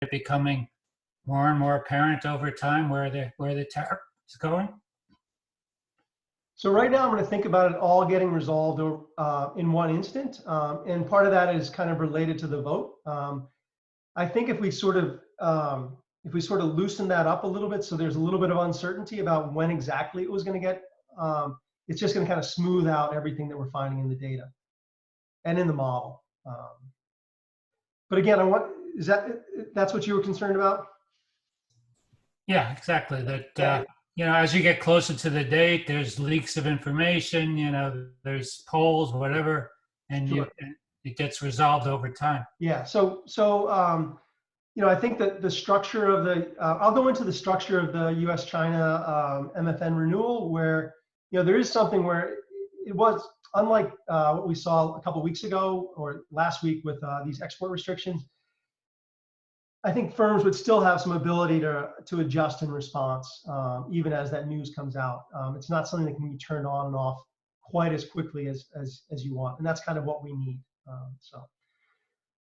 it becoming more and more apparent over time where the tariff is going? So right now, I'm going to think about it all getting resolved in one instant, and part of that is kind of related to the vote. I think if we sort of loosen that up a little bit, so there's a little bit of uncertainty about when exactly it was going to get, it's just going to kind of smooth out everything that we're finding in the data and in the model. But again, that's what you were concerned about? Yeah, exactly. That as you get closer to the date, there's leaks of information. There's polls, whatever, and Sure. It gets resolved over time. Yeah. So I think that the structure of I'll go into the structure of the U.S.-China MFN renewal, where there is something where it was unlike what we saw a couple of weeks ago or last week with these export restrictions. I think firms would still have some ability to adjust in response, even as that news comes out. It's not something that can be turned on and off quite as quickly as you want, and that's kind of what we need.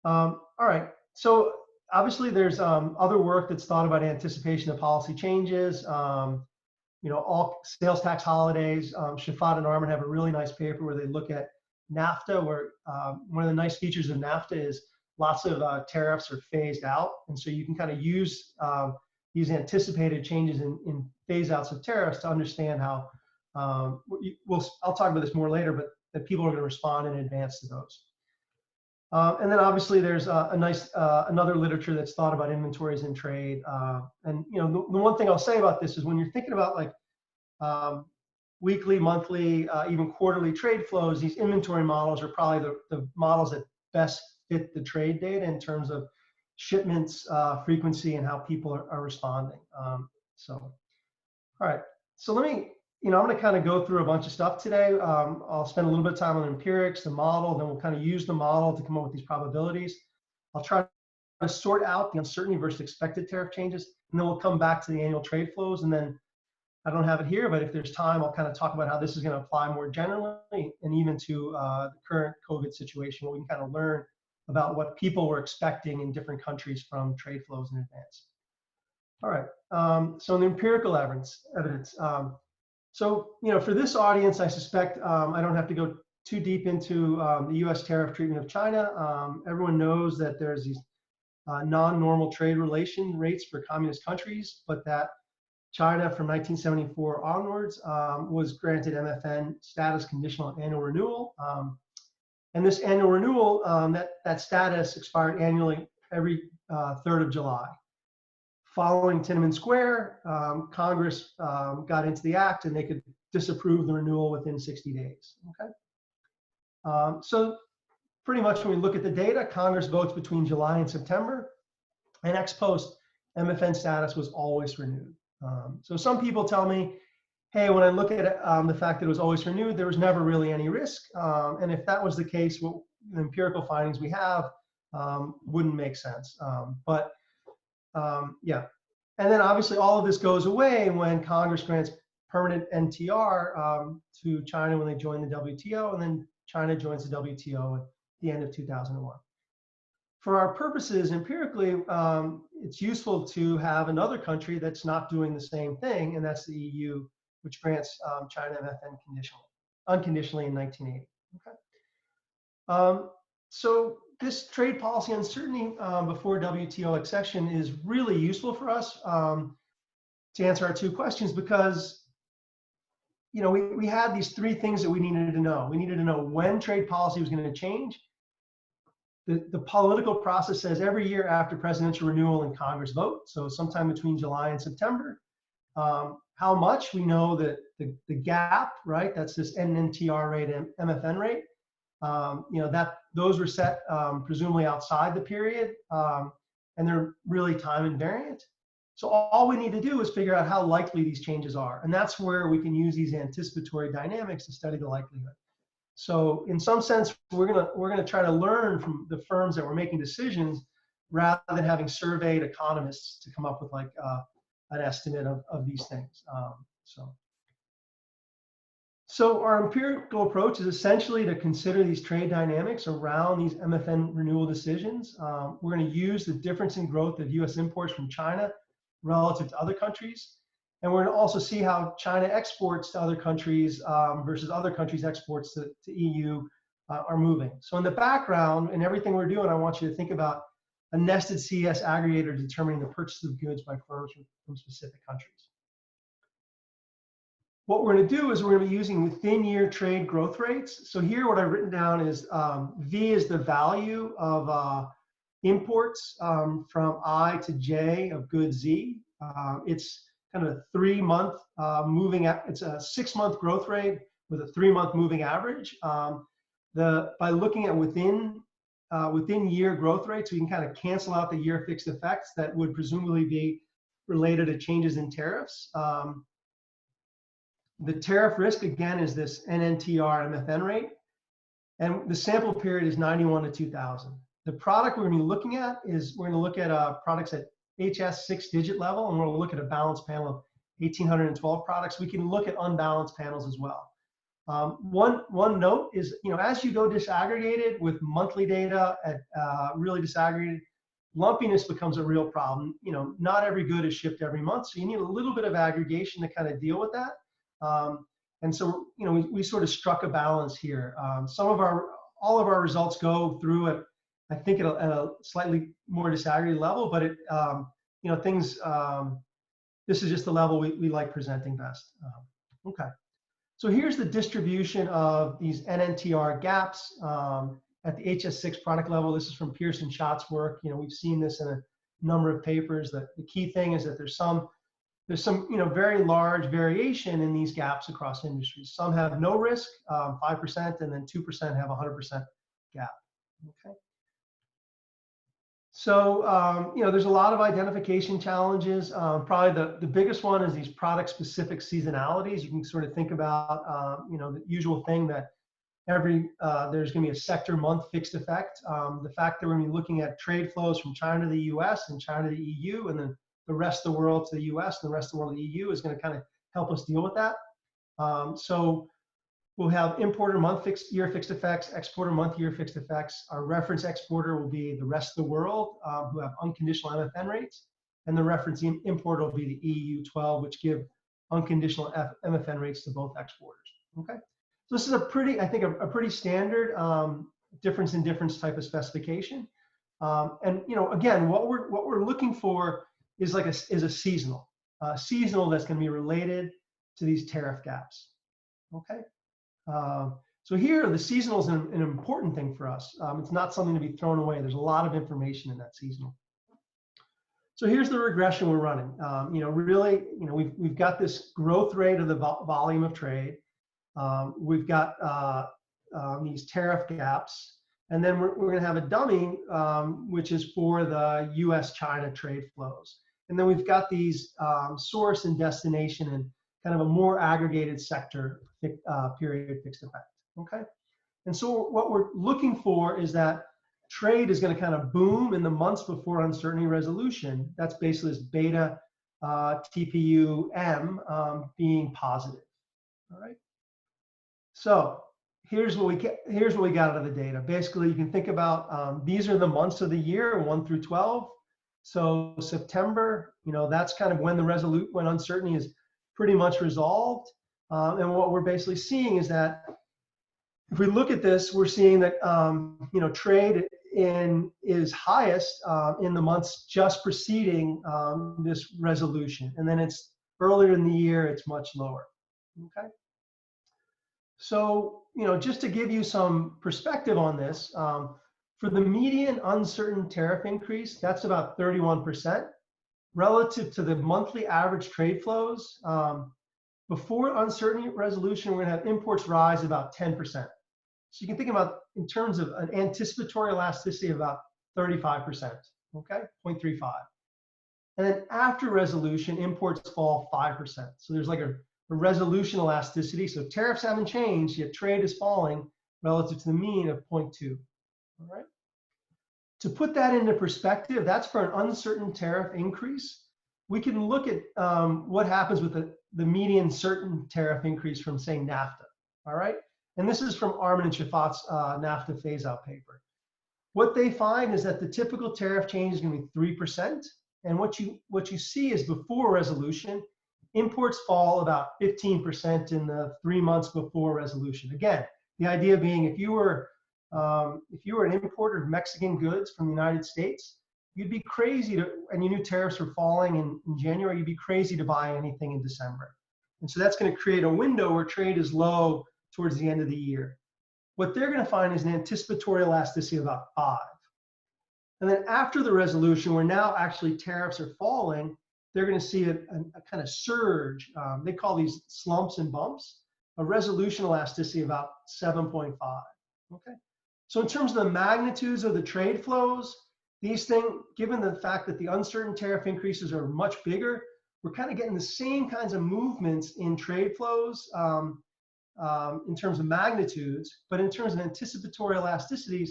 All right. So obviously, there's other work that's thought about anticipation of policy changes. All sales tax holidays. Shafat and Armin have a really nice paper where they look at NAFTA, where one of the nice features of NAFTA is lots of tariffs are phased out. And so you can kind of use these anticipated changes in phase outs of tariffs to understand how, I'll talk about this more later, but that people are going to respond in advance to those. And then obviously there's another literature that's thought about inventories in trade. And the one thing I'll say about this is when you're thinking about like weekly, monthly, even quarterly trade flows, these inventory models are probably the models that best fit the trade data in terms of shipments, frequency, and how people are responding. All right. So let me, I'm going to kind of go through a bunch of stuff today. I'll spend a little bit of time on empirics, the model, then we'll kind of use the model to come up with these probabilities. I'll try to sort out the uncertainty versus expected tariff changes, and then we'll come back to the annual trade flows. And then I don't have it here, but if there's time, I'll kind of talk about how this is going to apply more generally and even to the current COVID situation, where we can kind of learn about what people were expecting in different countries from trade flows in advance. All right. So in the empirical evidence. So, for this audience, I suspect I don't have to go too deep into the U.S. tariff treatment of China. Everyone knows that there's these non-normal trade relation rates for communist countries, but that China from 1974 onwards was granted MFN status conditional annual renewal. And this annual renewal, that status expired annually every 3rd of July. Following Tiananmen Square, Congress got into the act and they could disapprove the renewal within 60 days. Okay. So pretty much when we look at the data, Congress votes between July and September, and ex post, MFN status was always renewed. So some people tell me, hey, when I look at the fact that it was always renewed, there was never really any risk. And if that was the case, what the empirical findings we have wouldn't make sense. Yeah. And then obviously all of this goes away when Congress grants permanent NTR to China when they join the WTO, and then China joins the WTO at the end of 2001. For our purposes, empirically, it's useful to have another country that's not doing the same thing, and that's the EU, which grants China MFN unconditionally in 1980. Okay. So this trade policy uncertainty before WTO accession is really useful for us to answer our two questions, because we had these three things that we needed to know. We needed to know when trade policy was going to change. The political process says every year after presidential renewal and Congress vote, so sometime between July and September. How much? We know that the gap, right? That's this NNTR rate and MFN rate. Those were set presumably outside the period, and they're really time invariant. So all we need to do is figure out how likely these changes are, and that's where we can use these anticipatory dynamics to study the likelihood. So in some sense, we're gonna try to learn from the firms that were making decisions rather than having surveyed economists to come up with like an estimate of these things. So our empirical approach is essentially to consider these trade dynamics around these MFN renewal decisions. We're going to use the difference in growth of US imports from China relative to other countries. And we're going to also see how China exports to other countries versus other countries' exports to EU are moving. So in the background, in everything we're doing, I want you to think about a nested CS aggregator determining the purchase of goods by firms from specific countries. What we're going to do is we're going to be using within year trade growth rates. So here what I've written down is V is the value of imports from I to J of good Z. It's kind of a 3-month it's a 6-month growth rate with a 3-month moving average. By looking at within year growth rates, we can kind of cancel out the year fixed effects that would presumably be related to changes in tariffs. The tariff risk, again, is this NNTR MFN rate. And the sample period is 91 to 2000. The product we're going to be looking at is we're going to look at products at HS 6-digit level, and we're going to look at a balanced panel of 1,812 products. We can look at unbalanced panels as well. One note is, as you go disaggregated with monthly data at really disaggregated, lumpiness becomes a real problem. Not every good is shipped every month, so you need a little bit of aggregation to kind of deal with that. And so, we sort of struck a balance here. All of our results go through at, I think, at a slightly more disaggregated level, but this is just the level we like presenting best. Okay. So here's the distribution of these NNTR gaps at the HS6 product level. This is from Pearson Schott's work. We've seen this in a number of papers. That the key thing is that there's some very large variation in these gaps across industries. Some have no risk, 5%, and then 2% have 100% gap. Okay. So there's a lot of identification challenges. Probably the biggest one is these product-specific seasonalities. You can sort of think about the usual thing that there's going to be a sector month fixed effect. The fact that we're going to be looking at trade flows from China to the US and China to the EU, and then the rest of the world to the US and the rest of the world to the EU is going to kind of help us deal with that. So we'll have importer month year fixed effects, exporter month year fixed effects. Our reference exporter will be the rest of the world who have unconditional MFN rates, and the reference importer will be the EU 12, which give unconditional MFN rates to both exporters. Okay, so this is I think a pretty standard difference in difference type of specification. And again, what we're looking for is a seasonal that's going to be related to these tariff gaps. Okay. So here, the seasonal is an important thing for us. It's not something to be thrown away. There's a lot of information in that seasonal. So here's the regression we're running. Really, we've got this growth rate of the volume of trade. We've got these tariff gaps, and then we're going to have a dummy, which is for the U.S.-China trade flows. And then we've got these source and destination and kind of a more aggregated sector period fixed effect. Okay, and so what we're looking for is that trade is going to kind of boom in the months before uncertainty resolution. That's basically this beta TPU M being positive. All right. So here's what we got out of the data. Basically, you can think about these are the months of the year, 1 through 12. So September, that's kind of when when uncertainty is pretty much resolved. And what we're basically seeing is that if we look at this, we're seeing that trade is highest in the months just preceding this resolution, and then it's earlier in the year it's much lower. Okay. So just to give you some perspective on this, for the median uncertain tariff increase, that's about 31%. Relative to the monthly average trade flows, before uncertainty resolution, we're going to have imports rise about 10%. So you can think about in terms of an anticipatory elasticity of about 35%, okay, 0.35. And then after resolution, imports fall 5%. So there's like a resolution elasticity. So tariffs haven't changed, yet trade is falling relative to the mean of 0.2. All right. To put that into perspective, that's for an uncertain tariff increase. We can look at what happens with the median certain tariff increase from, say, NAFTA. all right? And this is from Arman and Shafat's NAFTA phase-out paper. What they find is that the typical tariff change is going to be 3%. And what you see is before resolution, imports fall about 15% in the 3 months before resolution. Again, the idea being if you were an importer of Mexican goods from the United States, you'd be crazy to, and you knew tariffs were falling in January, you'd be crazy to buy anything in December. And so that's going to create a window where trade is low towards the end of the year. What they're going to find is an anticipatory elasticity of about 5. And then after the resolution, where now actually tariffs are falling, they're going to see a kind of surge. They call these slumps and bumps, a resolution elasticity of about 7.5. Okay. So in terms of the magnitudes of the trade flows, these things, given the fact that the uncertain tariff increases are much bigger, we're kind of getting the same kinds of movements in trade flows in terms of magnitudes, but in terms of anticipatory elasticities,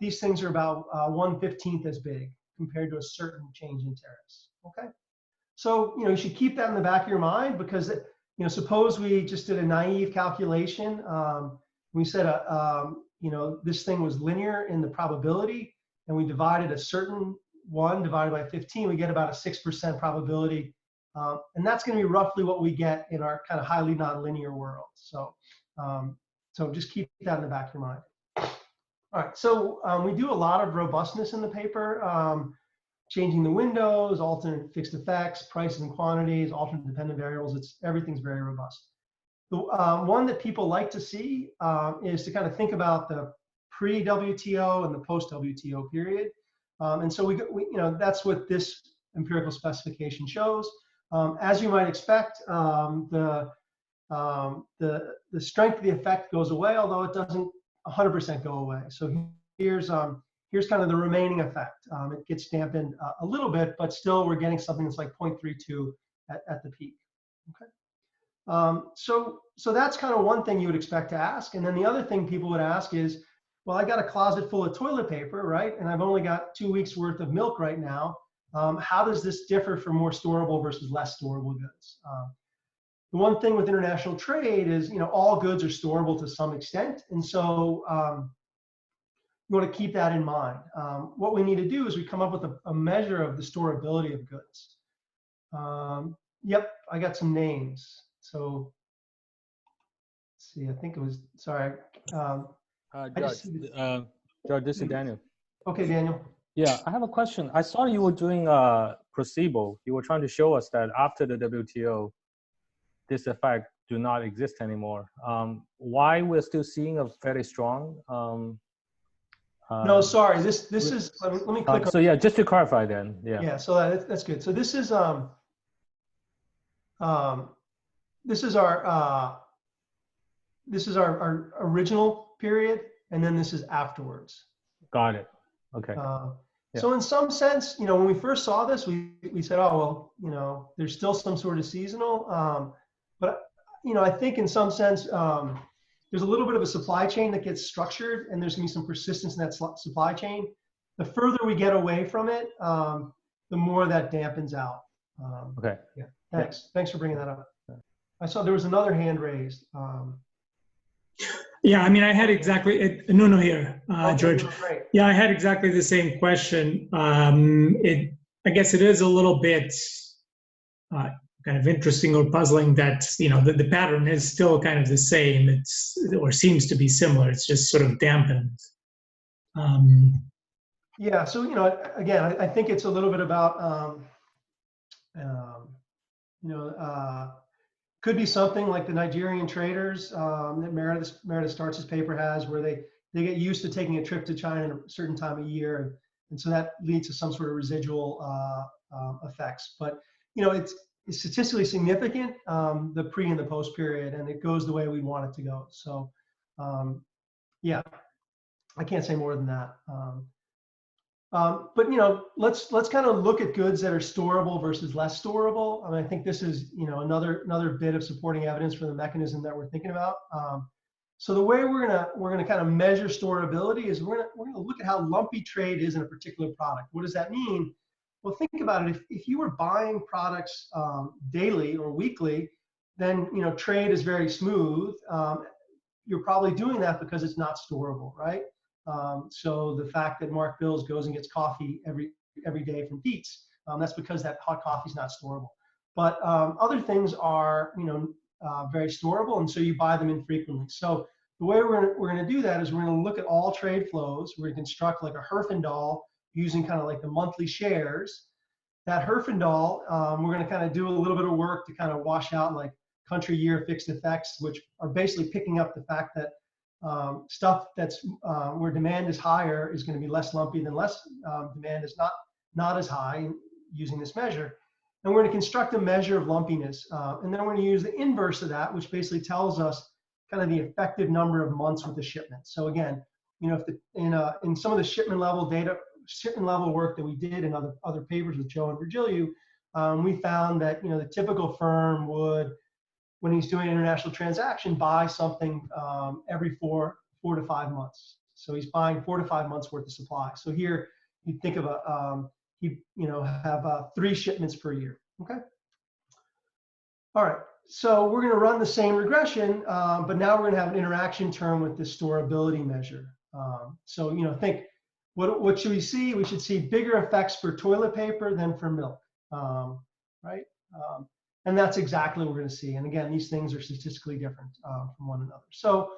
these things are about 1/15 as big compared to a certain change in tariffs. Okay. So, you should keep that in the back of your mind because, suppose we just did a naive calculation. We said, this thing was linear in the probability, and we divided a certain one divided by 15, we get about a 6% probability. And that's going to be roughly what we get in our kind of highly nonlinear world. So, so just keep that in the back of your mind. All right, so we do a lot of robustness in the paper. Changing the windows, alternate fixed effects, prices and quantities, alternate dependent variables, everything's very robust. The one that people like to see is to kind of think about the pre-WTO and the post-WTO period. And so we that's what this empirical specification shows. As you might expect, the strength of the effect goes away, although it doesn't 100% go away. So here's kind of the remaining effect. It gets dampened a little bit, but still we're getting something that's like 0.32 at the peak. Okay. So that's kind of one thing you would expect to ask. And then the other thing people would ask is, well, I got a closet full of toilet paper, right? And I've only got 2 weeks worth of milk right now. How does this differ from more storable versus less storable goods? The one thing with international trade is, all goods are storable to some extent. And so you want to keep that in mind. What we need to do is we come up with a measure of the storability of goods. Yep, I got some names. So let's see, I think it was, sorry. George, this is Daniel. Okay, Daniel. Yeah, I have a question. I saw you were doing placebo. You were trying to show us that after the WTO, this effect do not exist anymore. Why we're still seeing a very strong? No, sorry. This is. Let me click. So yeah, just to clarify then. Yeah. Yeah. So that's good. So this is our original period, and then this is afterwards. Got it. Okay. So in some sense, when we first saw this, we said, oh well, there's still some sort of seasonal, but I think in some sense there's a little bit of a supply chain that gets structured, and there's gonna be some persistence in that supply chain. The further we get away from it, the more that dampens out. Okay. Yeah. Thanks for bringing that up. I saw there was another hand raised. Yeah, I mean, I had exactly, Nuno here, George. Great. Yeah, I had exactly the same question. I guess it is a little bit kind of interesting or puzzling that, the pattern is still kind of the same. Or seems to be similar. It's just sort of dampened. Yeah, so, again, I think it's a little bit about, could be something like the Nigerian traders that Meredith Startz's paper has, where they get used to taking a trip to China at a certain time of year, and so that leads to some sort of residual effects. But it's statistically significant, the pre and the post period, and it goes the way we want it to go. So yeah, I can't say more than that. But let's kind of look at goods that are storable versus less storable. I think this is another bit of supporting evidence for the mechanism that we're thinking about. So the way we're gonna kind of measure storability is we're gonna look at how lumpy trade is in a particular product. What does that mean? Well, think about it. If you were buying products daily or weekly, then trade is very smooth. you're probably doing that because it's not storable, right? So the fact that Mark Bills goes and gets coffee every day from Pete's, that's because that hot coffee is not storable. But other things are, very storable, and so you buy them infrequently. So the way we're going to do that is we're going to look at all trade flows. We're going to construct like a Herfindahl using kind of like the monthly shares. That Herfindahl, we're going to kind of do a little bit of work to kind of wash out like country year fixed effects, which are basically picking up the fact that stuff that's where demand is higher is going to be less lumpy than less demand is not as high using this measure. And we're going to construct a measure of lumpiness. And then we're going to use the inverse of that, which basically tells us kind of the effective number of months with the shipment. So again, if in some of the shipment level work that we did in other papers with Joe and Virgilio, we found that the typical firm would, when he's doing an international transaction, buy something every four to 5 months. So he's buying 4 to 5 months worth of supply. So here you think of have 3 shipments per year. Okay. All right. So we're going to run the same regression, but now we're going to have an interaction term with the storability measure. So think, what should we see? We should see bigger effects for toilet paper than for milk, right? And that's exactly what we're going to see. And again, these things are statistically different from one another. So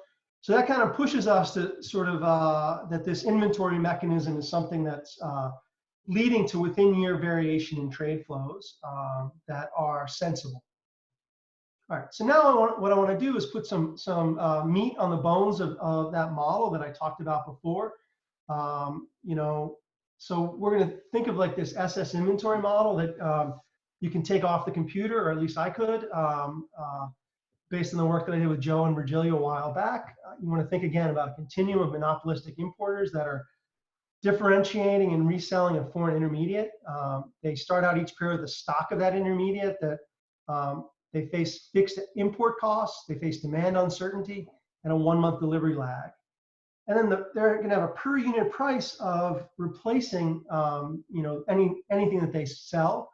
that kind of pushes us to sort of that this inventory mechanism is something that's leading to within-year variation in trade flows that are sensible. All right. So now what I want to do is put some meat on the bones of that model that I talked about before. So we're going to think of like this SS inventory model that you can take off the computer, or at least I could, based on the work that I did with Joe and Virgilio a while back. You want to think again about a continuum of monopolistic importers that are differentiating and reselling a foreign intermediate. They start out each period with a stock of that intermediate that they face fixed import costs, they face demand uncertainty, and a 1-month delivery lag. And then they're going to have a per unit price of replacing, anything that they sell.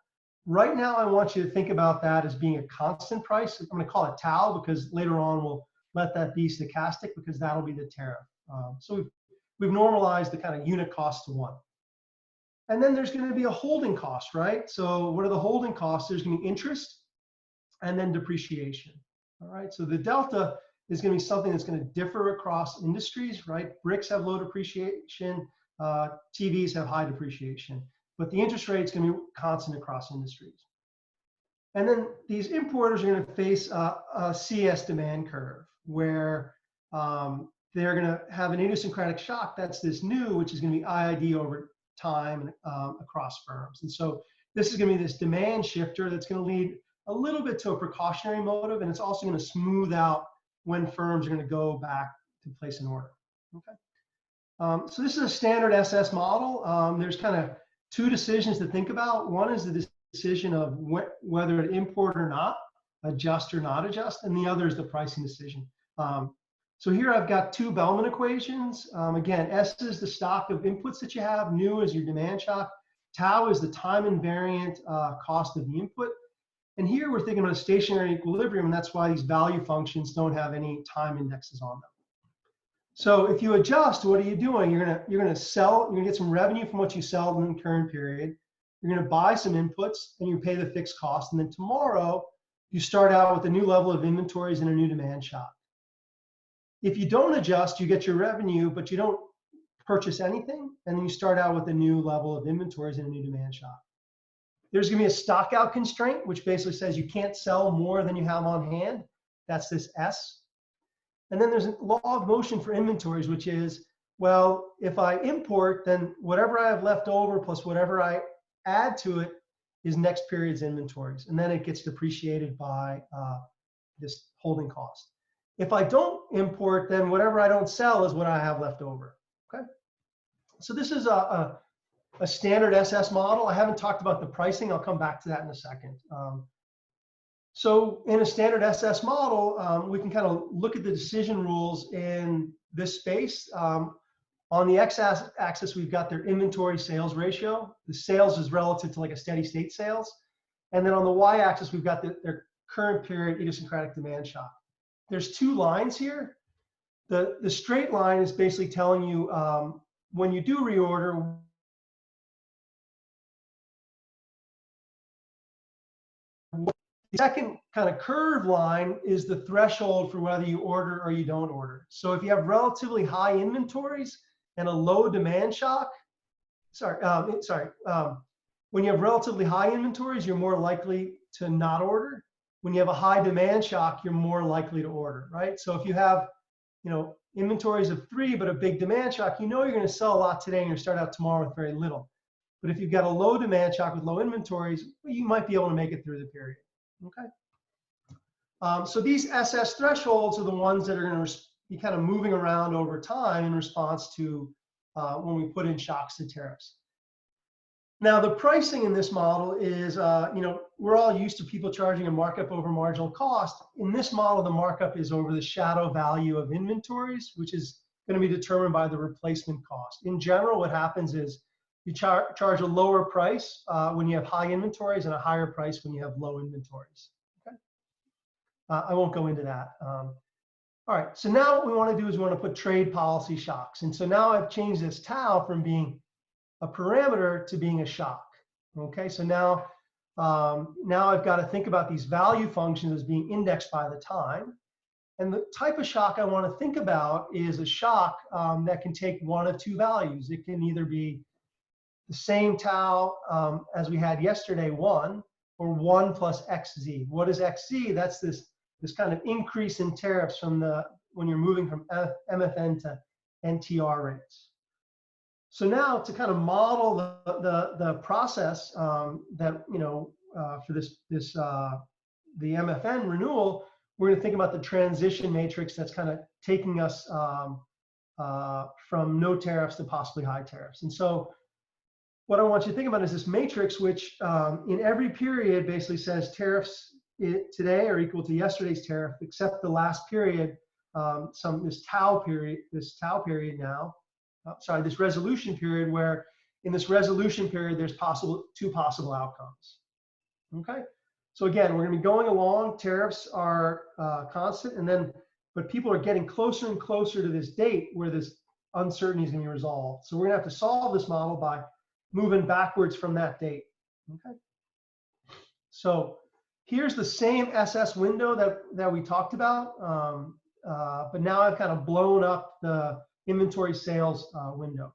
Right now, I want you to think about that as being a constant price. I'm going to call it tau because later on we'll let that be stochastic because that'll be the tariff. So we've normalized the kind of unit cost to 1. And then there's going to be a holding cost, right? So what are the holding costs? There's going to be interest and then depreciation. All right. So the delta is going to be something that's going to differ across industries, right? Bricks have low depreciation, TVs have high depreciation, but the interest rate is going to be constant across industries. And then these importers are going to face a CS demand curve where they're going to have an idiosyncratic shock that's this new, which is going to be IID over time across firms. And so this is going to be this demand shifter that's going to lead a little bit to a precautionary motive, and it's also going to smooth out when firms are going to go back to place an order. Okay. So this is a standard SS model. There's kind of 2 decisions to think about. One is the decision of whether to import or not, adjust or not adjust, and the other is the pricing decision. So here I've got 2 Bellman equations. Again, S is the stock of inputs that you have, nu is your demand shock, tau is the time invariant cost of the input. And here we're thinking about a stationary equilibrium, and that's why these value functions don't have any time indexes on them. So if you adjust, what are you doing? You're gonna sell, you're gonna get some revenue from what you sell in the current period. You're gonna buy some inputs and you pay the fixed cost. And then tomorrow you start out with a new level of inventories and a new demand shock. If you don't adjust, you get your revenue, but you don't purchase anything. And then you start out with a new level of inventories and a new demand shock. There's going to be a stock out constraint, which basically says you can't sell more than you have on hand. That's this S. And then there's a law of motion for inventories, which is, well, if I import, then whatever I have left over plus whatever I add to it is next period's inventories. And then it gets depreciated by this holding cost. If I don't import, then whatever I don't sell is what I have left over. Okay. So this is a standard SS model. I haven't talked about the pricing. I'll come back to that in a second. So in a standard SS model, we can kind of look at the decision rules in this space. On the x-axis, we've got their inventory sales ratio. The sales is relative to like a steady state sales. And then on the y-axis, we've got their current period idiosyncratic demand shock. There's 2 lines here. The straight line is basically telling you when you do reorder, the second kind of curved line is the threshold for whether you order or you don't order. So if you have relatively high inventories and a low demand shock, when you have relatively high inventories, you're more likely to not order. When you have a high demand shock, you're more likely to order, right? So if you have, inventories of 3, but a big demand shock, you're going to sell a lot today and you're start out tomorrow with very little. But if you've got a low demand shock with low inventories, you might be able to make it through the period. Okay. So these SS thresholds are the ones that are going to be kind of moving around over time in response to when we put in shocks to tariffs. Now, the pricing in this model is, we're all used to people charging a markup over marginal cost. In this model, the markup is over the shadow value of inventories, which is going to be determined by the replacement cost. In general, what happens is you charge a lower price when you have high inventories and a higher price when you have low inventories. Okay? I won't go into that. All right, so now what we want to do is we want to put trade policy shocks. And so now I've changed this tau from being a parameter to being a shock. Okay, so now I've got to think about these value functions as being indexed by the time. And the type of shock I want to think about is a shock that can take one of two values. It can either be the same tau as we had yesterday, 1, or 1 plus xz. What is xz? That's this kind of increase in tariffs from when you're moving from MFN to NTR rates. So now to kind of model the process that for the MFN renewal, we're going to think about the transition matrix that's kind of taking us from no tariffs to possibly high tariffs. And so what I want you to think about is this matrix, which in every period basically says tariffs today are equal to yesterday's tariff, except the last period, this tau period now. This resolution period, where in this resolution period, there's two possible outcomes. Okay, so again, we're going to be going along. Tariffs are constant, but people are getting closer and closer to this date where this uncertainty is going to be resolved. So we're going to have to solve this model by moving backwards from that date. Okay, so here's the same SS window that we talked about, but now I've kind of blown up the inventory sales window.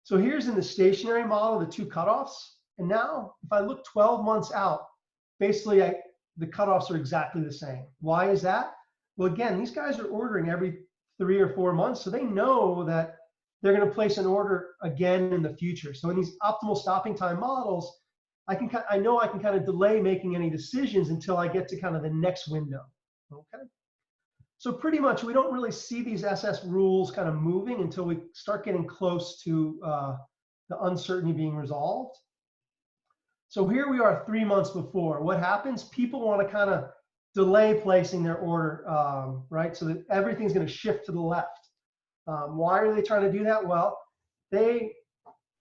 So here's in the stationary model, the two cutoffs. And now if I look 12 months out, basically the cutoffs are exactly the same. Why is that? Well, again, these guys are ordering every 3 or 4 months, so they know that they're going to place an order again in the future. So in these optimal stopping time models, I know I can kind of delay making any decisions until I get to kind of the next window. Okay. So pretty much we don't really see these SS rules kind of moving until we start getting close to the uncertainty being resolved. So here we are 3 months before. What happens? People want to kind of delay placing their order, right? So that everything's going to shift to the left. Why are they trying to do that? Well,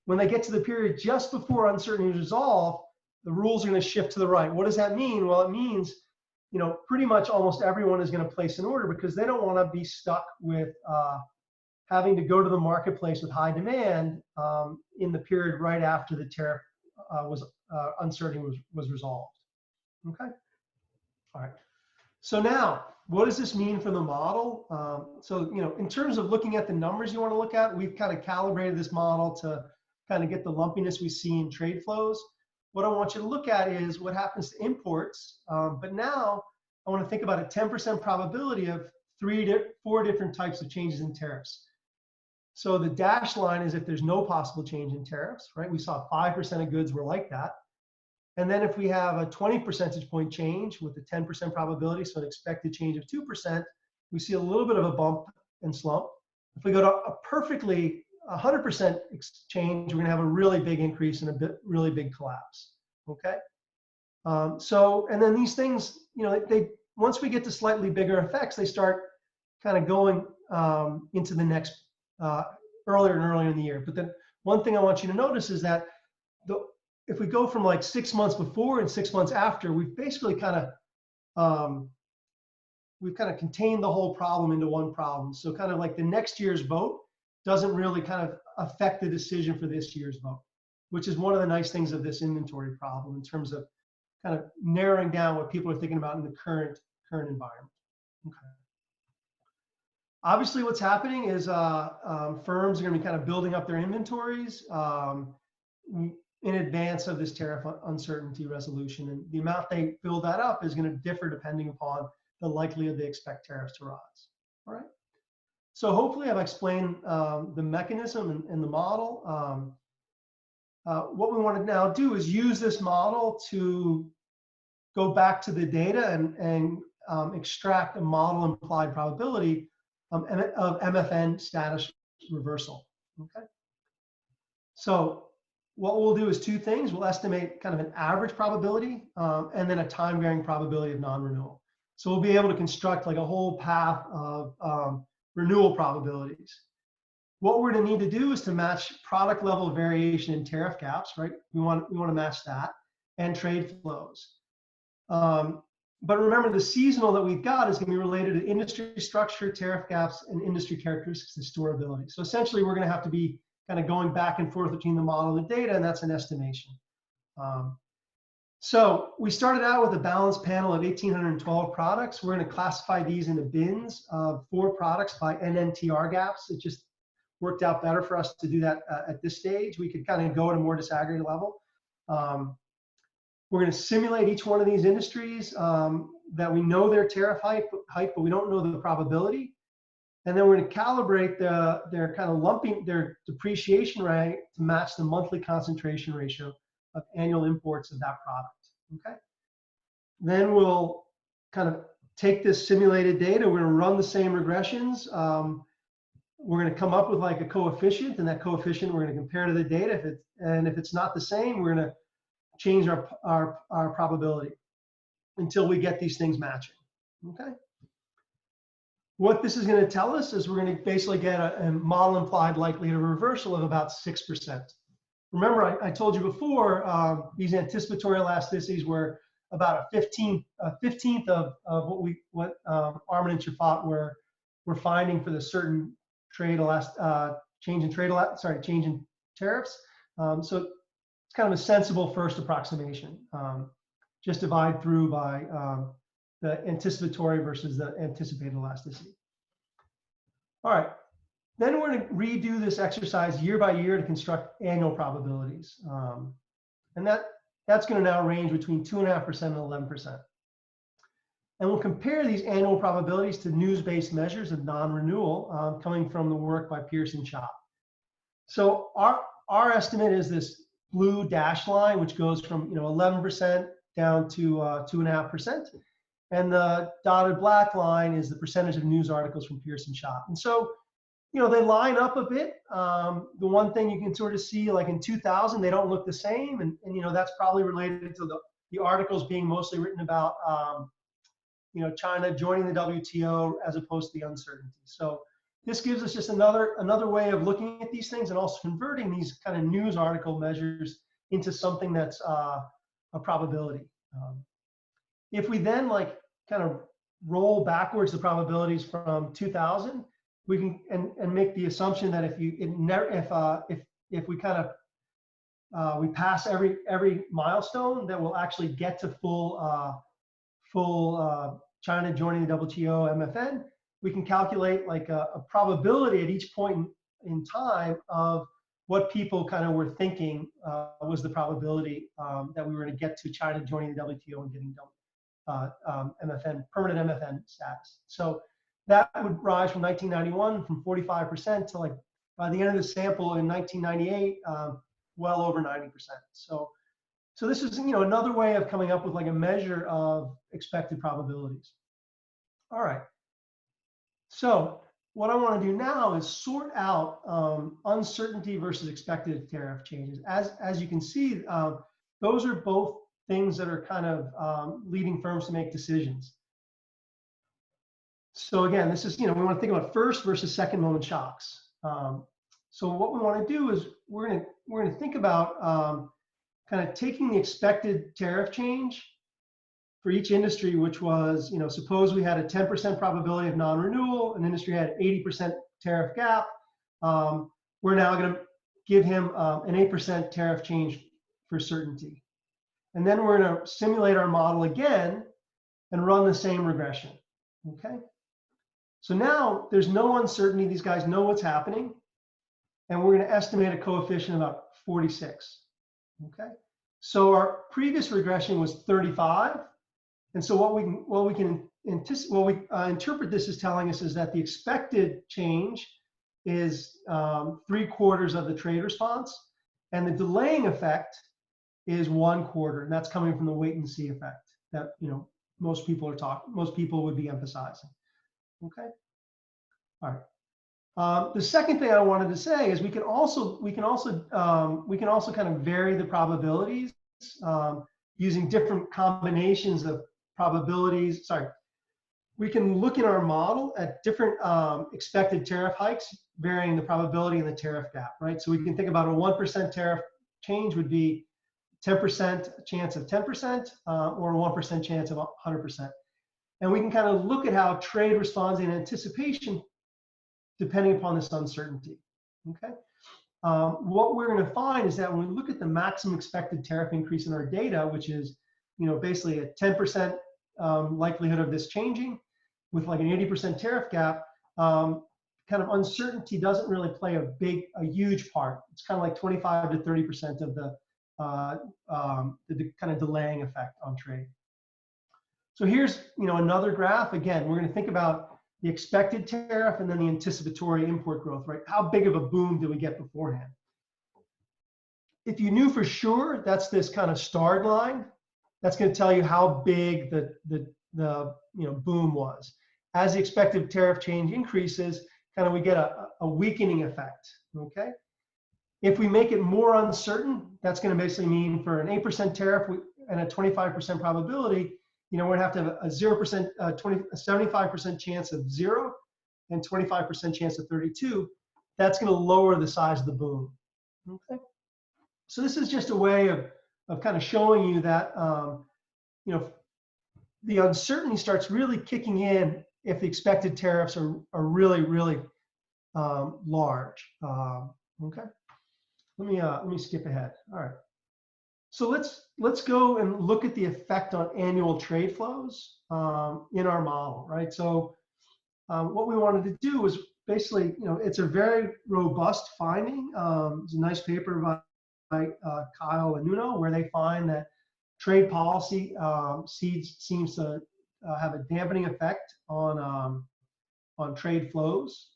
when they get to the period just before uncertainty is resolved, the rules are going to shift to the right. What does that mean? Well, it means pretty much almost everyone is going to place an order because they don't want to be stuck with having to go to the marketplace with high demand in the period right after the tariff uncertainty was resolved. Okay. All right. So now, what does this mean for the model? In terms of looking at the numbers you want to look at, we've kind of calibrated this model to kind of get the lumpiness we see in trade flows. What I want you to look at is what happens to imports, but now I want to think about a 10% probability of 4 different types of changes in tariffs. So the dashed line is if there's no possible change in tariffs, right? We saw 5% of goods were like that. And then if we have a 20 percentage point change with a 10% probability, so an expected change of 2%, we see a little bit of a bump and slump. If we go to a perfectly 100% change, we're going to have a really big increase and a really big collapse. Okay. And then these things, once we get to slightly bigger effects, they start kind of going into the next earlier and earlier in the year. But then one thing I want you to notice is that if we go from like 6 months before and 6 months after, we've basically kind of we've kind of contained the whole problem into one problem. So kind of like the next year's vote doesn't really kind of affect the decision for this year's vote, which is one of the nice things of this inventory problem in terms of kind of narrowing down what people are thinking about in the current environment. Okay. Obviously, what's happening is firms are going to be kind of building up their inventories in advance of this tariff uncertainty resolution, and the amount they build that up is going to differ depending upon the likelihood they expect tariffs to rise. All right. So hopefully, I've explained the mechanism and the model. What we want to now do is use this model to go back to the data and extract a model implied probability of MFN status reversal. Okay. So what we'll do is two things. We'll estimate kind of an average probability and then a time varying probability of non-renewal. So we'll be able to construct like a whole path of renewal probabilities. What we're going to need to do is to match product level variation in tariff gaps, right? We want to match that, and trade flows. But remember, the seasonal that we've got is going to be related to industry structure, tariff gaps, and industry characteristics and storability. So essentially, we're going to have to be kind of going back and forth between the model and the data, and that's an estimation. So we started out with a balanced panel of 1,812 products. We're going to classify these into bins of 4 products by NNTR gaps. It just worked out better for us to do that at this stage. We could kind of go at a more disaggregated level. We're going to simulate each one of these industries that we know their tariff height, but we don't know the probability. And then we're going to calibrate their kind of their depreciation rate to match the monthly concentration ratio of annual imports of that product. Okay. Then we'll kind of take this simulated data. We're going to run the same regressions. We're going to come up with like a coefficient, and that coefficient we're going to compare to the data. If it's not the same, we're going to change our probability until we get these things matching. Okay. What this is going to tell us is we're going to basically get a model implied likelihood of reversal of about 6%. Remember, I told you before, these anticipatory elasticities were about a 15th of what Armin and Shafat were finding for the certain change in tariffs. So it's kind of a sensible first approximation. Just divide through by the anticipatory versus the anticipated elasticity. All right, then we're going to redo this exercise year by year to construct annual probabilities. And that's going to now range between 2.5% and 11%. And we'll compare these annual probabilities to news-based measures of non-renewal coming from the work by Pierce and Chop. So our estimate is this blue dashed line, which goes from 11% down to 2.5%. And the dotted black line is the percentage of news articles from Pierce and Chop. And so, they line up a bit. The one thing you can sort of see, like in 2000, they don't look the same. And that's probably related to the articles being mostly written about, China joining the WTO as opposed to the uncertainty. So this gives us just another way of looking at these things and also converting these kind of news article measures into something that's a probability. If we then kind of roll backwards the probabilities from 2000, we can and make the assumption that if we kind of we pass every milestone, that we'll actually get to full China joining the WTO MFN. We can calculate like a probability at each point in time of what people kind of were thinking was the probability that we were going to get to China joining the WTO and getting MFN, permanent MFN status. So that would rise from 1991 from 45% to like by the end of the sample in 1998, well over 90%. So this is another way of coming up with like a measure of expected probabilities. All right. So what I want to do now is sort out uncertainty versus expected tariff changes. As you can see, those are both things that are kind of leading firms to make decisions. So again, this is, we want to think about first versus second moment shocks. So what we want to do is we're going to think about kind of taking the expected tariff change for each industry, which was, suppose we had a 10% probability of non-renewal, an industry had 80% tariff gap. We're now going to give him an 8% tariff change for certainty. And then we're going to simulate our model again and run the same regression, okay? So now there's no uncertainty. These guys know what's happening. And we're going to estimate a coefficient of about 46, okay? So our previous regression was 35. And so what we can interpret this as telling us is that the expected change is 3/4 of the trade response, and the delaying effect is 1/4, and that's coming from the wait and see effect that most people would be emphasizing. Okay. All right. The second thing I wanted to say is we can also kind of vary the probabilities using different combinations of probabilities. Sorry. We can look in our model at different expected tariff hikes, varying the probability and the tariff gap, right? So we can think about a 1% tariff change would be 10% chance of 10% or a 1% chance of 100%. And we can kind of look at how trade responds in anticipation depending upon this uncertainty, okay? What we're going to find is that when we look at the maximum expected tariff increase in our data, which is basically a 10% likelihood of this changing with like an 80% tariff gap, kind of uncertainty doesn't really play a huge part. It's kind of like 25 to 30% of the kind of delaying effect on trade. So here's another graph. Again, we're going to think about the expected tariff and then the anticipatory import growth, right? How big of a boom do we get beforehand? If you knew for sure, that's this kind of starred line. That's going to tell you how big the boom was. As the expected tariff change increases, kind of we get a weakening effect, okay? If we make it more uncertain, that's going to basically mean for an 8% tariff and a 25% probability, we're going to have a 0%, 75% chance of 0 and 25% chance of 32. That's going to lower the size of the boom, okay? So this is just a way of kind of showing you that, the uncertainty starts really kicking in if the expected tariffs are really, really large. Okay, let me skip ahead. All right, so let's go and look at the effect on annual trade flows in our model, right? So what we wanted to do was basically, it's a very robust finding. It's a nice paper by Kyle and Nuno, where they find that trade policy seems to have a dampening effect on trade flows.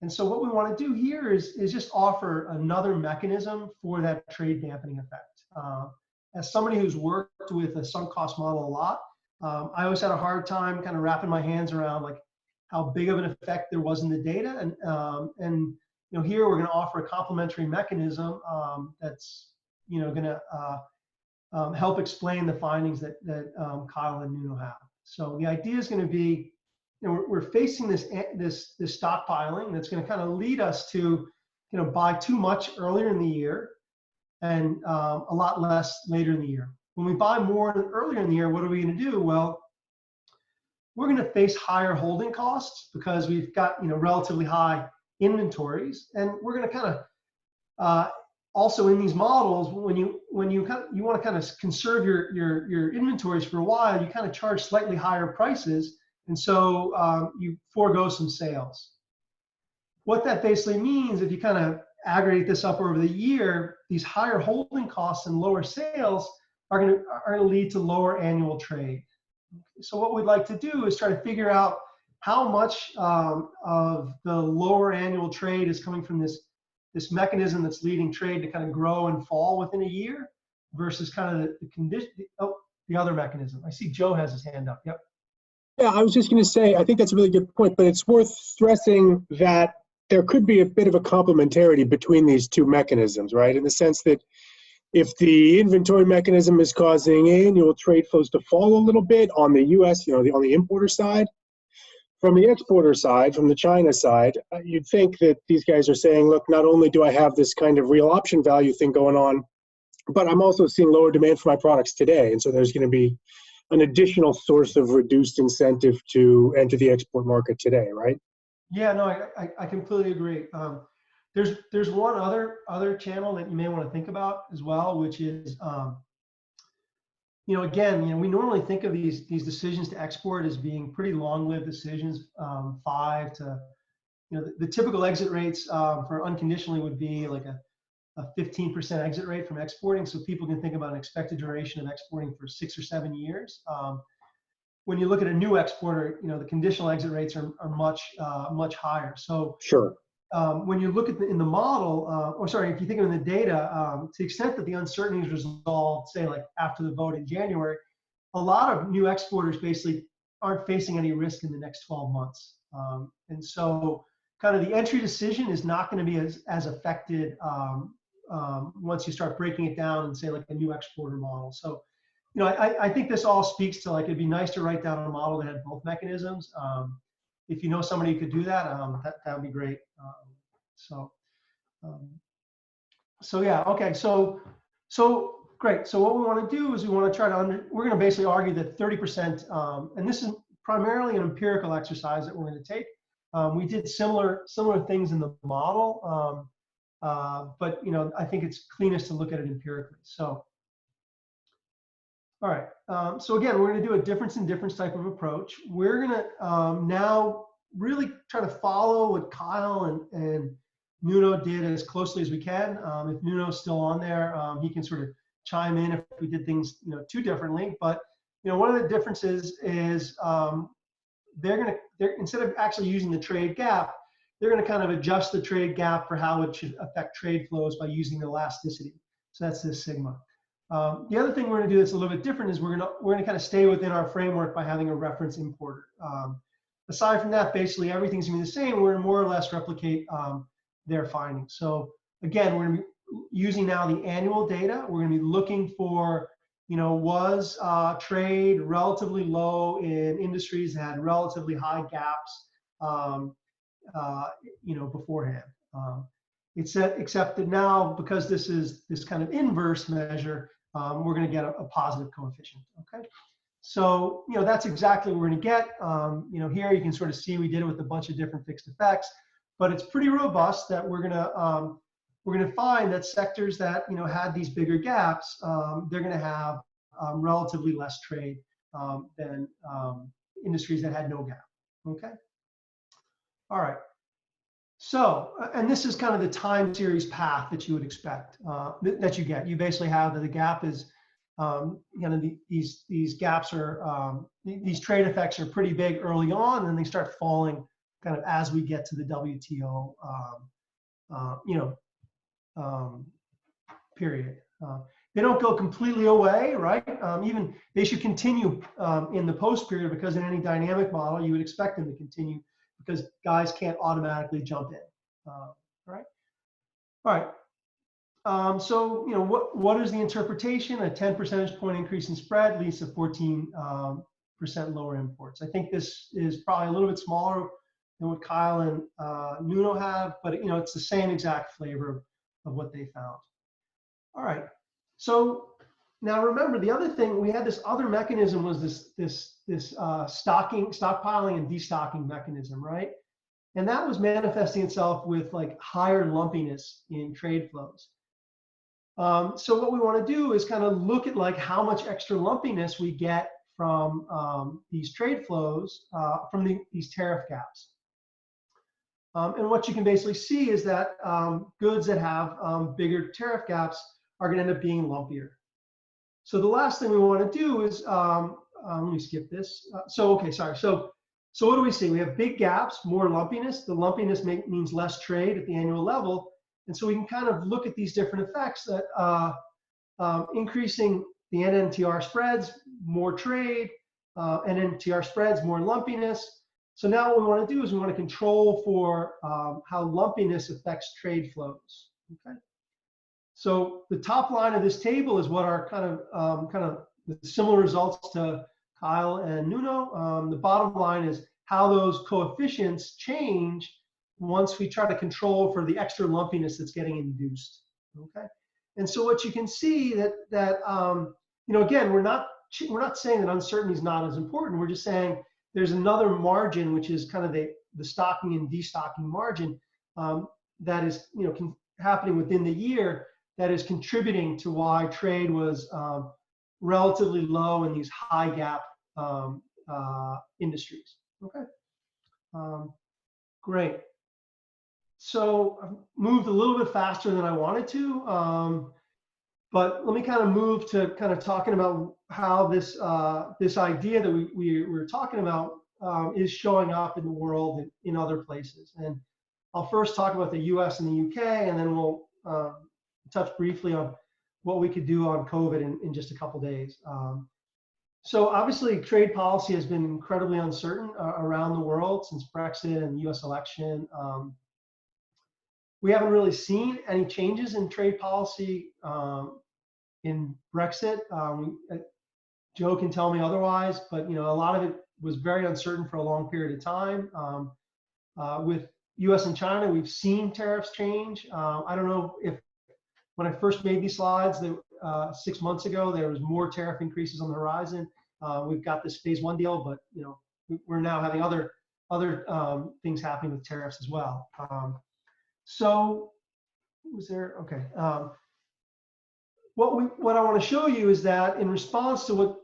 And so what we want to do here is just offer another mechanism for that trade dampening effect. As somebody who's worked with a sunk cost model a lot, I always had a hard time kind of wrapping my hands around like how big of an effect there was in the data. And here we're going to offer a complementary mechanism that's going to help explain the findings that Kyle and Nuno have. So the idea is going to be, we're facing this stockpiling that's going to kind of lead us to, buy too much earlier in the year and a lot less later in the year. When we buy more earlier in the year, what are we going to do? Well, we're going to face higher holding costs because we've got relatively high inventories, and we're going to kind of also in these models, when you want to kind of conserve your inventories for a while, you kind of charge slightly higher prices, and so you forego some sales. What that basically means, if you kind of aggregate this up over the year, these higher holding costs and lower sales are going to lead to lower annual trade. So what we'd like to do is try to figure out how much of the lower annual trade is coming from this mechanism that's leading trade to kind of grow and fall within a year versus kind of the condition, the other mechanism. I see Joe has his hand up. Yep. Yeah, I was just going to say, I think that's a really good point, but it's worth stressing that there could be a bit of a complementarity between these two mechanisms, right? In the sense that if the inventory mechanism is causing annual trade flows to fall a little bit on the US, on the importer side, from the exporter side, from the China side, you'd think that these guys are saying, look, not only do I have this kind of real option value thing going on, but I'm also seeing lower demand for my products today. And so there's going to be an additional source of reduced incentive to enter the export market today, right? Yeah, no, I completely agree. There's one other channel that you may want to think about as well, which is, again, we normally think of these decisions to export as being pretty long-lived decisions, 5 to, the typical exit rates for unconditionally would be like a 15% exit rate from exporting. So people can think about an expected duration of exporting for 6 or 7 years. When you look at a new exporter, the conditional exit rates are much higher. So Sure. when you look at in the model, if you think of in the data, to the extent that the uncertainty is resolved, say like after the vote in January, a lot of new exporters basically aren't facing any risk in the next 12 months. And so kind of the entry decision is not going to be as affected once you start breaking it down and say like a new exporter model. So, I think this all speaks to like, it'd be nice to write down a model that had both mechanisms. If you know somebody who could do that, that would be great. So yeah, okay. So great. So what we want to do is we want to try to we're going to basically argue that 30%, and this is primarily an empirical exercise that we're going to take. We did similar things in the model, but I think it's cleanest to look at it empirically. So. All right, so again, we're going to do a difference in difference type of approach. We're going to now really try to follow what Kyle and Nuno did as closely as we can. If Nuno's still on there, he can sort of chime in if we did things too differently. But one of the differences is they're instead of actually using the trade gap, they're going to kind of adjust the trade gap for how it should affect trade flows by using the elasticity. So that's this sigma. The other thing we're going to do that's a little bit different is we're going to kind of stay within our framework by having a reference importer. Aside from that, basically everything's going to be the same. We're going to more or less replicate their findings. So again, we're going to be using now the annual data. We're going to be looking for, was trade relatively low in industries that had relatively high gaps, beforehand. Except that now, because this is this kind of inverse measure, we're going to get a positive coefficient. Okay, so that's exactly what we're going to get. Here you can sort of see we did it with a bunch of different fixed effects, but it's pretty robust that we're going to find that sectors that had these bigger gaps, they're going to have relatively less trade than industries that had no gap. Okay, all right. So, and this is kind of the time series path that you would expect, that you get. You basically have that the gap is, these gaps are, these trade effects are pretty big early on, and they start falling kind of as we get to the WTO, period. They don't go completely away, right? Even they should continue in the post period, because in any dynamic model, you would expect them to continue, because guys can't automatically jump in. All right. So what is the interpretation? A 10 percentage point increase in spread leads to 14% lower imports. I think this is probably a little bit smaller than what Kyle and Nuno have, but it's the same exact flavor of what they found. All right. So now remember, the other thing, we had this other mechanism was this stockpiling and destocking mechanism, right? And that was manifesting itself with like higher lumpiness in trade flows. So what we want to do is kind of look at like how much extra lumpiness we get from these trade flows, from these tariff gaps. And what you can basically see is that goods that have bigger tariff gaps are going to end up being lumpier. So the last thing we want to do is, let me skip this. Okay, sorry. So what do we see? We have big gaps, more lumpiness. The lumpiness means less trade at the annual level. And so we can kind of look at these different effects that increasing the NNTR spreads, more trade, NNTR spreads, more lumpiness. So now what we want to do is we want to control for how lumpiness affects trade flows. Okay. So the top line of this table is what are kind of the similar results to Kyle and Nuno. The bottom line is how those coefficients change once we try to control for the extra lumpiness that's getting induced. Okay, and so what you can see that again, we're not we're not saying that uncertainty is not as important. We're just saying there's another margin, which is kind of the stocking and destocking margin, that is, happening within the year, that is contributing to why trade was relatively low in these high gap industries. Okay, great. So I've moved a little bit faster than I wanted to, but let me kind of move to kind of talking about how this this idea that we're talking about is showing up in the world and in other places. And I'll first talk about the US and the UK, and then we'll touch briefly on what we could do on COVID in just a couple days. So obviously trade policy has been incredibly uncertain around the world since Brexit and the US election. We haven't really seen any changes in trade policy in Brexit. Joe can tell me otherwise, but a lot of it was very uncertain for a long period of time. With US and China, we've seen tariffs change. I don't know if when I first made these slides, 6 months ago, there was more tariff increases on the horizon. We've got this phase 1 deal, but we're now having other things happening with tariffs as well. So was there, okay. What I want to show you is that in response to what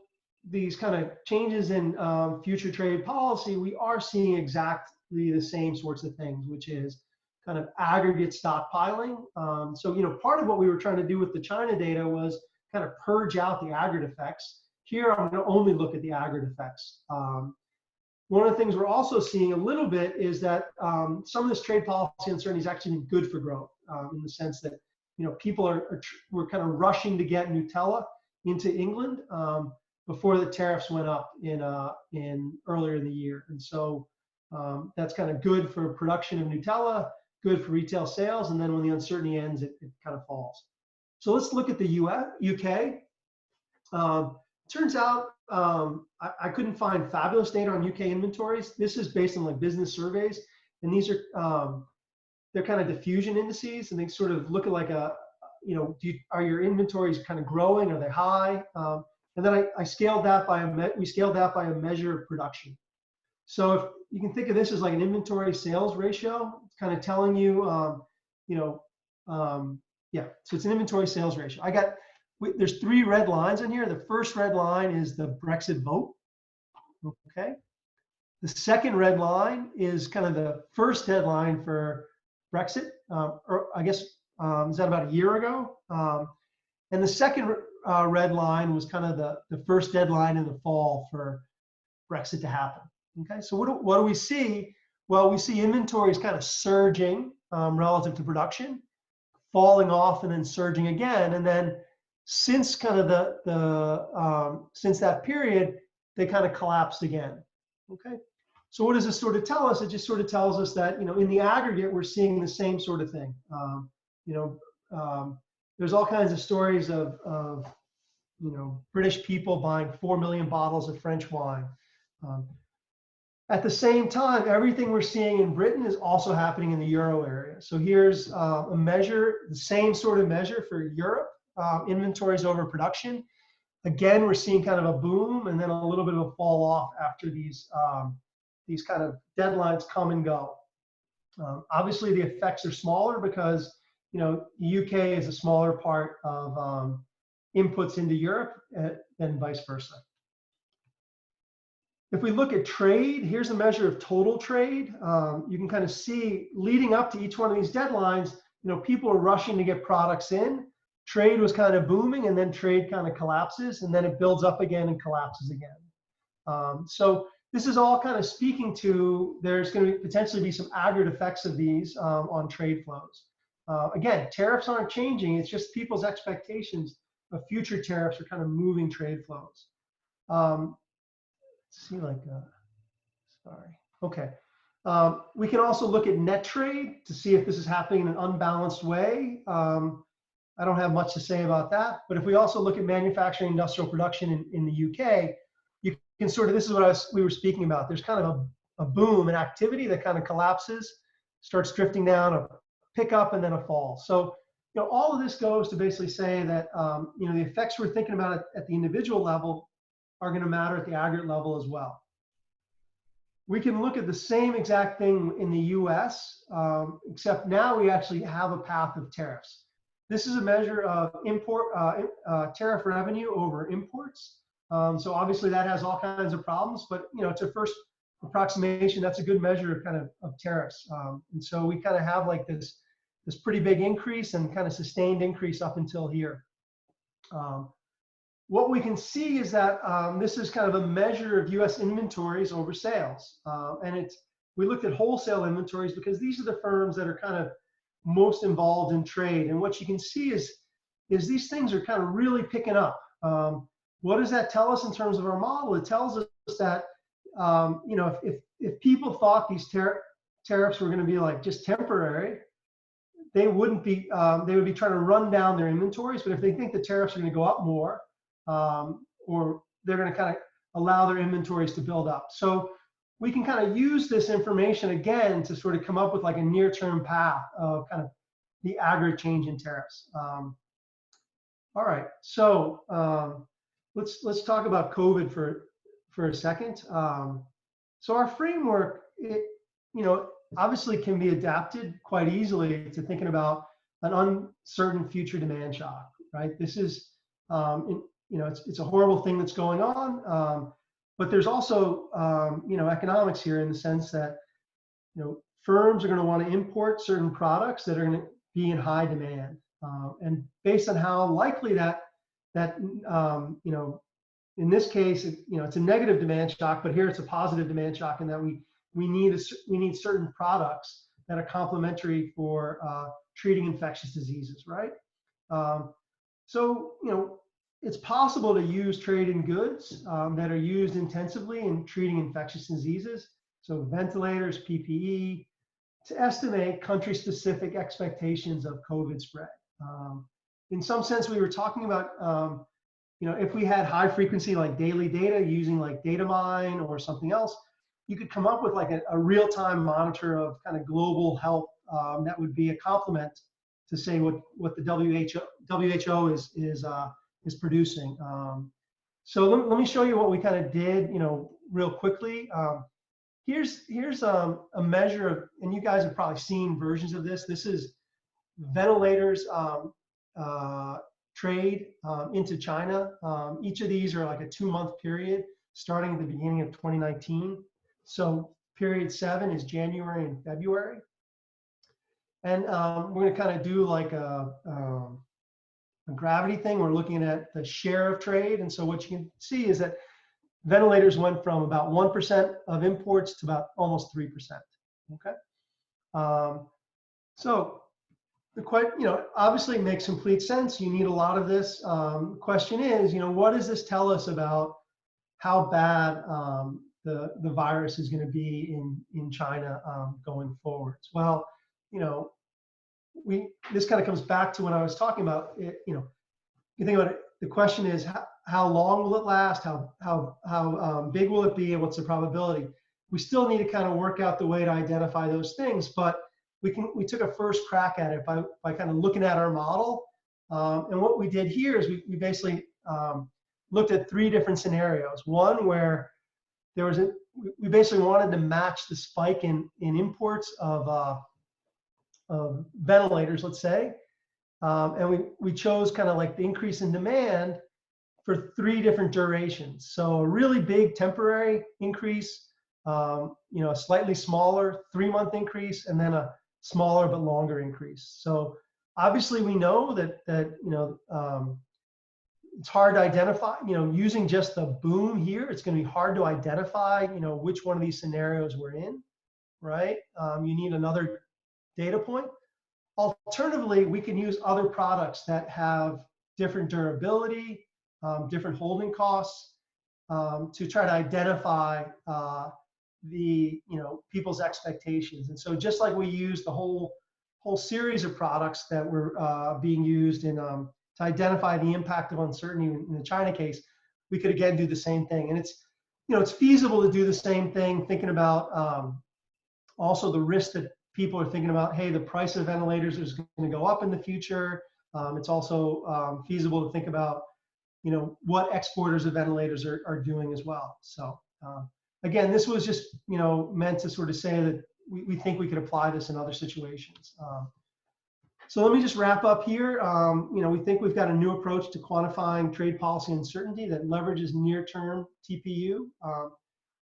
these kind of changes in future trade policy, we are seeing exactly the same sorts of things, which is kind of aggregate stockpiling. So, part of what we were trying to do with the China data was kind of purge out the aggregate effects. Here, I'm going to only look at the aggregate effects. One of the things we're also seeing a little bit is that some of this trade policy uncertainty has actually been good for growth in the sense that people were kind of rushing to get Nutella into England before the tariffs went up in earlier in the year, and so that's kind of good for production of Nutella, good for retail sales, and then when the uncertainty ends, it kind of falls. So let's look at the UK. Turns out I couldn't find fabulous data on UK inventories. This is based on like business surveys, and these are they're kind of diffusion indices, and they sort of look at like a are your inventories kind of growing? Are they high? And then I scaled that by we scaled that by a measure of production. So if you can think of this as like an inventory sales ratio, it's kind of telling you, yeah. So it's an inventory sales ratio. There's 3 red lines in here. The first red line is the Brexit vote. Okay. The second red line is kind of the first deadline for Brexit, or I guess is that about a year ago? And the second red line was kind of the first deadline in the fall for Brexit to happen. Okay, so what do we see? Well, we see inventories kind of surging relative to production, falling off and then surging again, and then since kind of since that period, they kind of collapsed again. Okay. So what does this sort of tell us? It just sort of tells us that, in the aggregate, we're seeing the same sort of thing. There's all kinds of stories of British people buying 4 million bottles of French wine. At the same time, everything we're seeing in Britain is also happening in the Euro area. So here's a measure, the same sort of measure for Europe, inventories over production. Again, we're seeing kind of a boom and then a little bit of a fall off after these kind of deadlines come and go. Obviously, the effects are smaller because the UK is a smaller part of inputs into Europe than vice versa. If we look at trade, here's a measure of total trade. You can kind of see leading up to each one of these deadlines, people are rushing to get products in. Trade was kind of booming, and then trade kind of collapses, and then it builds up again and collapses again. So this is all kind of speaking to there's going to potentially be some aggregate effects of these on trade flows. Again, tariffs aren't changing. It's just people's expectations of future tariffs are kind of moving trade flows. Let's see, sorry. Okay. We can also look at net trade to see if this is happening in an unbalanced way. I don't have much to say about that. But if we also look at manufacturing industrial production in the UK, you can sort of, this is what we were speaking about. There's kind of a boom in activity that kind of collapses, starts drifting down, a pickup, and then a fall. So, all of this goes to basically say that, the effects we're thinking about at the individual level are going to matter at the aggregate level as well. We can look at the same exact thing in the US, except now we actually have a path of tariffs. This is a measure of tariff revenue over imports. So obviously that has all kinds of problems, but it's a first approximation. That's a good measure of kind of tariffs. And so we kind of have like this pretty big increase and kind of sustained increase up until here. What we can see is that this is kind of a measure of US inventories over sales. And we looked at wholesale inventories because these are the firms that are kind of most involved in trade. And what you can see is these things are kind of really picking up. What does that tell us in terms of our model? It tells us that, if people thought these tariffs were going to be like just temporary, they wouldn't be, they would be trying to run down their inventories. But if they think the tariffs are going to go up more, or they're going to kind of allow their inventories to build up. So we can kind of use this information again to sort of come up with like a near-term path of kind of the aggregate change in tariffs. All right, so let's talk about COVID for a second. So our framework, obviously can be adapted quite easily to thinking about an uncertain future demand shock, right? This is, it's a horrible thing that's going on, but there's also, economics here in the sense that, firms are going to want to import certain products that are going to be in high demand. And based on how likely that in this case, it's a negative demand shock, but here it's a positive demand shock in that we need certain products that are complementary for treating infectious diseases, right? So, it's possible to use trade in goods that are used intensively in treating infectious diseases. So ventilators, PPE, to estimate country-specific expectations of COVID spread. In some sense, we were talking about, if we had high frequency, like daily data using like data mine or something else, you could come up with like a real-time monitor of kind of global health that would be a complement to say what the WHO is producing. So let me show you what we kind of did, real quickly. Here's a measure of, and you guys have probably seen versions of this. This is ventilators trade into China. Each of these are like a 2-month period starting at the beginning of 2019. So period 7 is January and February. And we're going to kind of do like a gravity thing. We're looking at the share of trade. And so what you can see is that ventilators went from about 1% of imports to about almost 3%. Okay. So obviously it makes complete sense. You need a lot of this. Question is, what does this tell us about how bad the virus is going to be in China going forwards? Well, this kind of comes back to when I was talking about it. You think about it. The question is, how long will it last? How big will it be? And what's the probability? We still need to kind of work out the way to identify those things, but we took a first crack at it by kind of looking at our model. And what we did here is we basically looked at 3 different scenarios. One where we basically wanted to match the spike in imports of ventilators, let's say. And we chose kind of like the increase in demand for 3 different durations. So a really big temporary increase, a slightly smaller 3-month increase, and then a smaller but longer increase. So obviously we know that it's hard to identify, using just the boom here, it's going to be hard to identify, which one of these scenarios we're in, right? You need another data point. Alternatively, we can use other products that have different durability, different holding costs, to try to identify people's expectations. And so just like we use the whole series of products that were being used to identify the impact of uncertainty in the China case, we could again do the same thing. And it's feasible to do the same thing, thinking about also the risk that people are thinking about. Hey, the price of ventilators is going to go up in the future. It's also feasible to think about, what exporters of ventilators are doing as well. So again, this was just, meant to sort of say that we think we could apply this in other situations. So let me just wrap up here. We think we've got a new approach to quantifying trade policy uncertainty that leverages near-term TPU.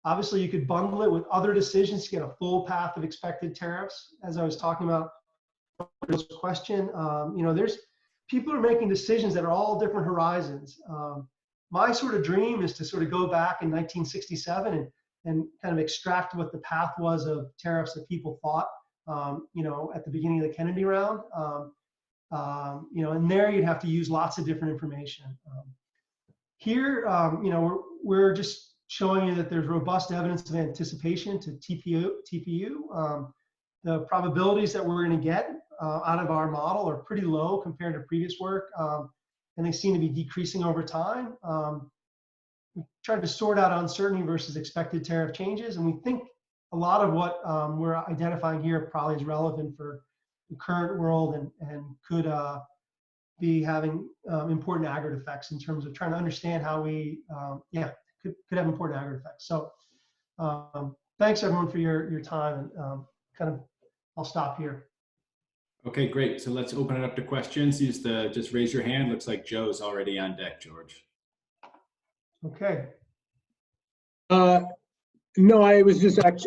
Obviously, you could bundle it with other decisions to get a full path of expected tariffs. As I was talking about this question, there's people are making decisions that are all different horizons. My sort of dream is to sort of go back in 1967 and kind of extract what the path was of tariffs that people thought, at the beginning of the Kennedy round. And there you'd have to use lots of different information. Here, we're just showing you that there's robust evidence of anticipation to TPU. The probabilities that we're going to get out of our model are pretty low compared to previous work, and they seem to be decreasing over time. We tried to sort out uncertainty versus expected tariff changes, and we think a lot of what we're identifying here probably is relevant for the current world and could be having important aggregate effects in terms of trying to understand how we, could have important aggregate effects. So thanks everyone for your time, and I'll stop here. Okay, great. So let's open it up to questions. Just raise your hand. Looks like Joe's already on deck, George. Okay. No, I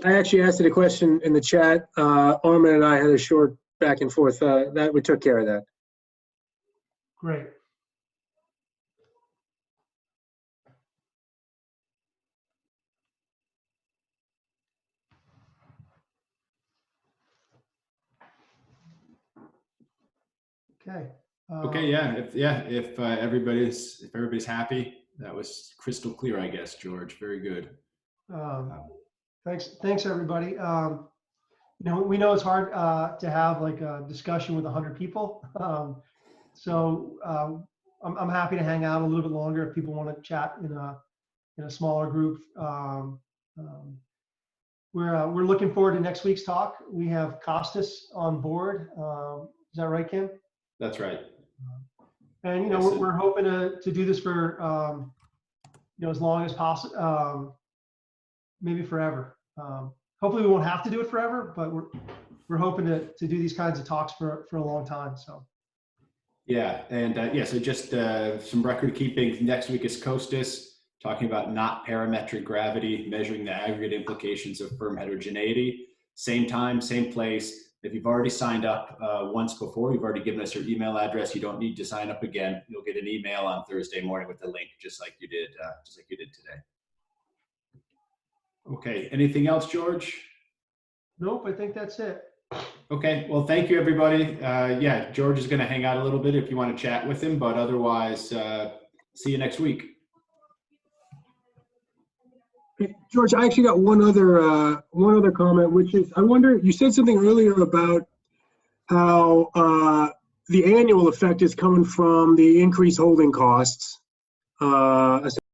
actually asked it a question in the chat. Armin and I had a short back and forth. That we took care of that. Great. Okay. Okay, if everybody's happy, that was crystal clear, I guess, George. Very good. Thanks everybody. We know it's hard to have like a discussion with 100 people. So I'm happy to hang out a little bit longer if people want to chat in a smaller group. We're looking forward to next week's talk. We have Costas on board. Is that right, Kim? That's right. And we're hoping to do this for as long as possible, maybe forever. Hopefully we won't have to do it forever, but we're hoping to do these kinds of talks for a long time. So. Yeah, and so just some record keeping. Next week is Costas, talking about not parametric gravity, measuring the aggregate implications of firm heterogeneity. Same time, same place. If you've already signed up once before, you've already given us your email address. You don't need to sign up again. You'll get an email on Thursday morning with the link, just like you did today. Okay. Anything else, George? Nope. I think that's it. Okay. Well, thank you, everybody. George is going to hang out a little bit if you want to chat with him, but otherwise, see you next week. Hey, George, I actually got one other comment, which is, I wonder, you said something earlier about how the annual effect is coming from the increased holding costs.